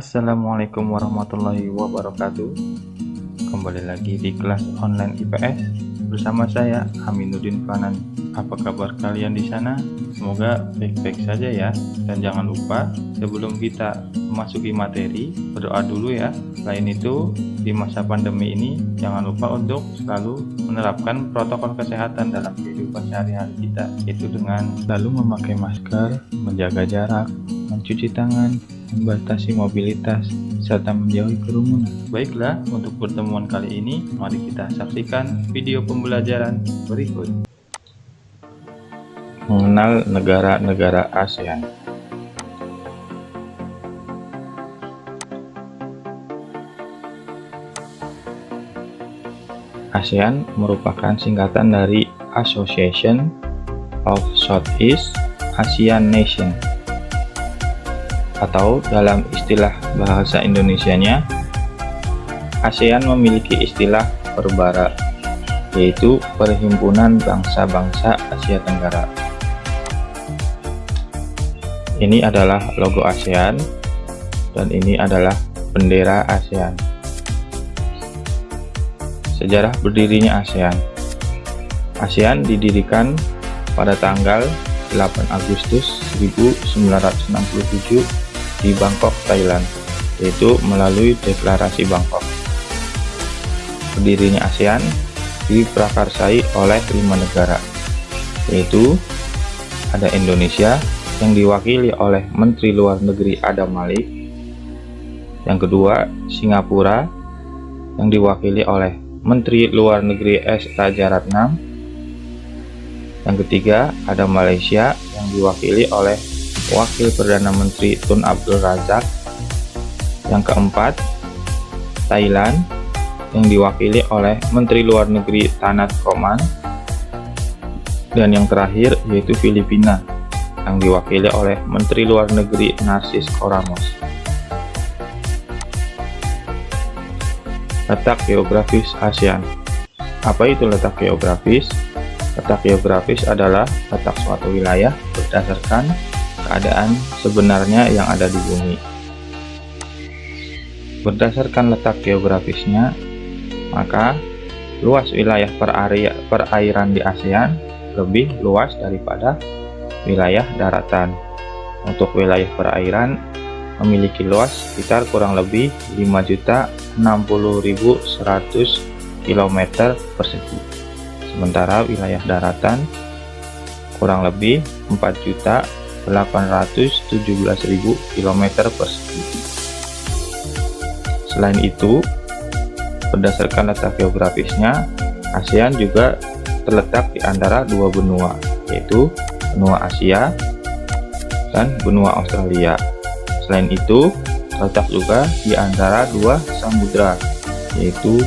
Assalamualaikum warahmatullahi wabarakatuh. Kembali lagi di kelas online IPS bersama saya Aminuddin Fanan. Apa kabar kalian di sana? Semoga baik-baik saja ya. Dan jangan lupa sebelum kita memasuki materi, berdoa dulu ya. Selain itu, di masa pandemi ini jangan lupa untuk selalu menerapkan protokol kesehatan dalam kehidupan sehari-hari kita, yaitu dengan selalu memakai masker, menjaga jarak, mencuci tangan, membatasi mobilitas, serta menjauhi kerumunan. Baiklah, untuk pertemuan kali ini, mari kita saksikan video pembelajaran berikut. Mengenal negara-negara ASEAN. ASEAN merupakan singkatan dari Association of Southeast Asian Nations, atau dalam istilah bahasa Indonesianya, ASEAN memiliki istilah perbara, yaitu Perhimpunan Bangsa-Bangsa Asia Tenggara. Ini adalah logo ASEAN, dan ini adalah bendera ASEAN. Sejarah berdirinya ASEAN. ASEAN didirikan pada tanggal 8 Agustus 1967 di Bangkok, Thailand, yaitu melalui Deklarasi Bangkok. Berdirinya ASEAN diprakarsai oleh 5 negara, yaitu ada Indonesia yang diwakili oleh Menteri Luar Negeri Adam Malik. Yang kedua, Singapura yang diwakili oleh Menteri Luar Negeri S. Rajaratnam. Yang ketiga, ada Malaysia yang diwakili oleh Wakil Perdana Menteri Tun Abdul Razak. Yang keempat, Thailand yang diwakili oleh Menteri Luar Negeri Tanat Koman. Dan yang terakhir yaitu Filipina yang diwakili oleh Menteri Luar Negeri Narcis Koramos. Letak geografis ASEAN. Apa itu letak geografis? Letak geografis adalah letak suatu wilayah berdasarkan keadaan sebenarnya yang ada di bumi. Berdasarkan letak geografisnya, maka luas wilayah perairan di ASEAN lebih luas daripada wilayah daratan. Untuk wilayah perairan memiliki luas sekitar kurang lebih 5.060.100 km persegi. Sementara wilayah daratan kurang lebih 4.817.000 km persegi. Selain itu, berdasarkan letak geografisnya, ASEAN juga terletak di antara dua benua, yaitu benua Asia dan benua Australia. Selain itu, terletak juga di antara dua samudra, yaitu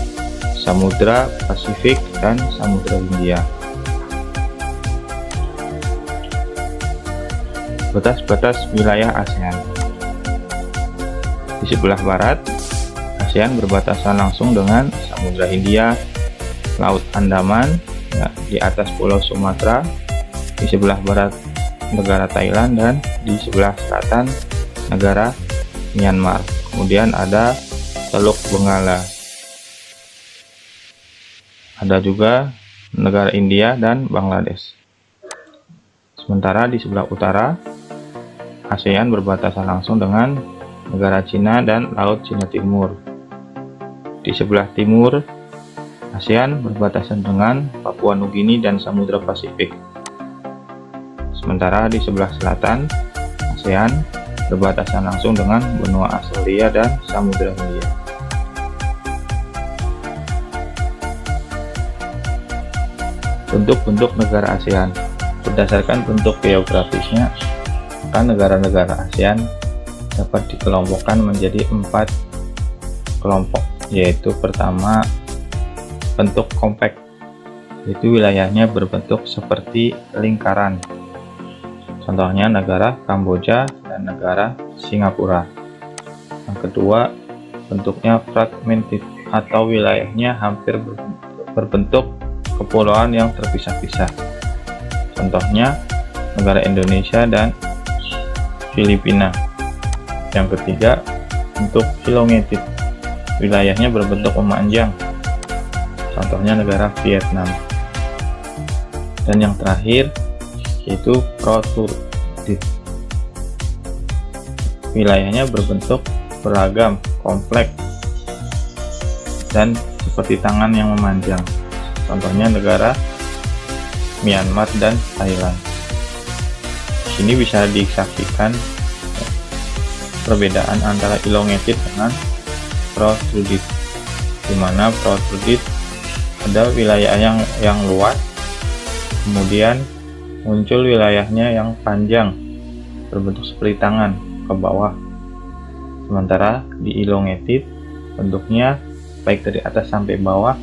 Samudra Pasifik dan Samudra Hindia. Batas-batas wilayah ASEAN. Di sebelah barat, ASEAN berbatasan langsung dengan Samudra Hindia, Laut Andaman, di atas Pulau Sumatera, di sebelah barat negara Thailand, dan di sebelah selatan negara Myanmar. Kemudian ada Teluk Benggala. Ada juga negara India dan Bangladesh. Sementara di sebelah utara, ASEAN berbatasan langsung dengan negara Cina dan Laut Cina Timur. Di sebelah timur, ASEAN berbatasan dengan Papua Nugini dan Samudra Pasifik. Sementara di sebelah selatan, ASEAN berbatasan langsung dengan benua Australia dan Samudra Hindia. Bentuk-bentuk negara ASEAN. Berdasarkan bentuk geografisnya, maka negara-negara ASEAN dapat dikelompokkan menjadi 4 kelompok, yaitu pertama, bentuk kompak, yaitu wilayahnya berbentuk seperti lingkaran. Contohnya negara Kamboja dan negara Singapura. Yang kedua, bentuknya fragmented atau wilayahnya hampir berbentuk kepulauan yang terpisah-pisah. Contohnya negara Indonesia dan Filipina. Yang ketiga, berbentuk elongated, wilayahnya berbentuk memanjang, contohnya negara Vietnam. Dan yang terakhir yaitu protruded, wilayahnya berbentuk beragam, kompleks, dan seperti tangan yang memanjang, contohnya negara Myanmar dan Thailand. Di sini bisa disaksikan perbedaan antara elongated dengan protruded, di mana protruded ada wilayah yang luas, kemudian muncul wilayahnya yang panjang berbentuk seperti tangan ke bawah, sementara di elongated bentuknya baik dari atas sampai bawah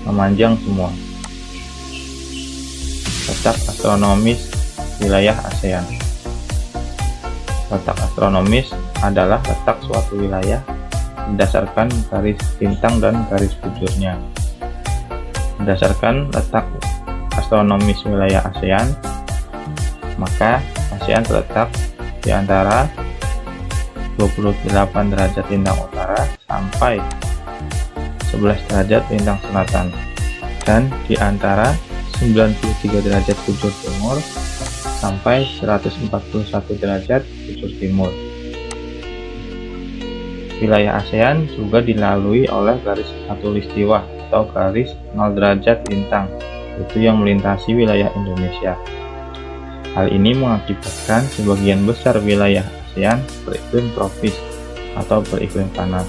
memanjang semua. Letak astronomis wilayah ASEAN. Letak astronomis adalah letak suatu wilayah berdasarkan garis bintang dan garis bujurnya. Berdasarkan letak astronomis wilayah ASEAN, maka ASEAN terletak di antara 28 derajat lintang utara sampai 11 derajat lintang selatan, dan di antara 93 derajat bujur timur sampai 141 derajat bujur timur. Wilayah ASEAN juga dilalui oleh garis khatulistiwa atau garis 0 derajat lintang, yaitu yang melintasi wilayah Indonesia. Hal ini mengakibatkan sebagian besar wilayah ASEAN beriklim tropis atau beriklim panas.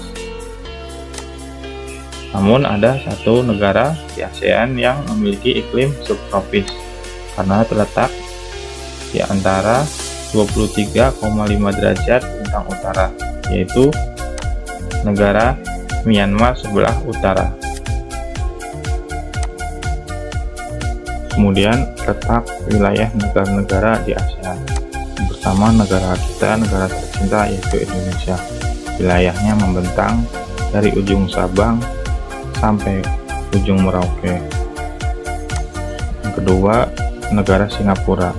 Namun ada satu negara di ASEAN yang memiliki iklim subtropis karena terletak di antara 23,5 derajat lintang utara, yaitu negara Myanmar sebelah utara. Kemudian letak wilayah negara-negara di ASEAN. Pertama, negara kita, negara tercinta, yaitu Indonesia. Wilayahnya membentang dari ujung Sabang sampai ujung Merauke. Yang kedua, negara Singapura.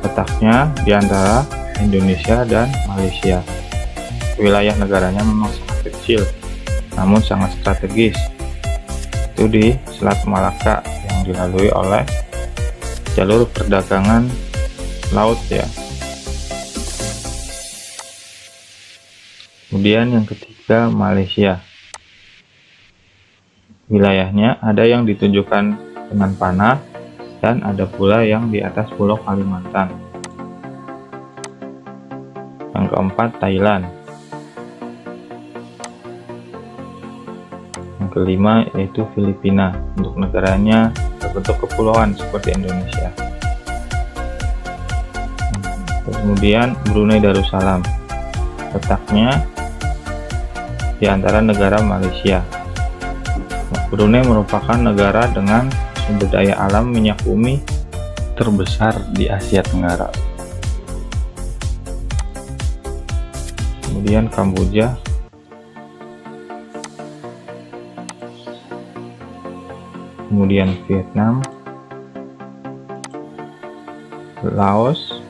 Letaknya di antara Indonesia dan Malaysia. Wilayah negaranya memang sangat kecil, namun sangat strategis. Itu di Selat Malaka yang dilalui oleh jalur perdagangan laut ya. Kemudian yang ketiga, Malaysia. Wilayahnya ada yang ditunjukkan dengan panah dan ada pula yang di atas Pulau Kalimantan. Yang keempat, Thailand. Yang kelima yaitu Filipina. Untuk negaranya berbentuk kepulauan seperti Indonesia. Kemudian Brunei Darussalam. Letaknya di antara negara Malaysia. Brunei merupakan negara dengan sumber daya alam minyak bumi terbesar di Asia Tenggara. Kemudian Kamboja, kemudian Vietnam, Laos,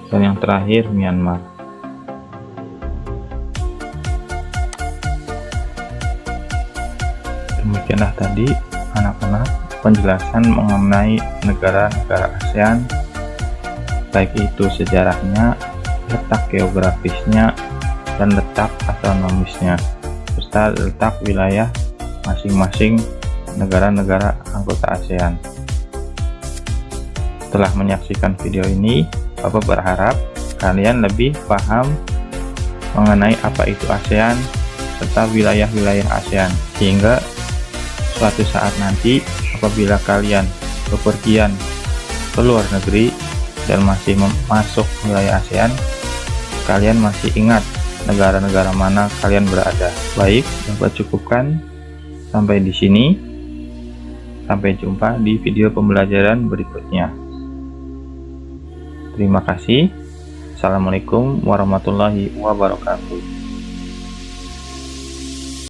dan yang terakhir Myanmar. Demikianlah tadi anak-anak penjelasan mengenai negara-negara ASEAN, baik itu sejarahnya, letak geografisnya, dan letak astronomisnya, serta letak wilayah masing-masing negara-negara anggota ASEAN. Setelah menyaksikan video ini, Bapak berharap kalian lebih paham mengenai apa itu ASEAN serta wilayah-wilayah ASEAN, sehingga suatu saat nanti apabila kalian bepergian ke luar negeri dan masih masuk wilayah ASEAN, kalian masih ingat negara-negara mana kalian berada. Baik, dapat cukupkan sampai di sini. Sampai jumpa di video pembelajaran berikutnya. Terima kasih. Assalamualaikum warahmatullahi wabarakatuh.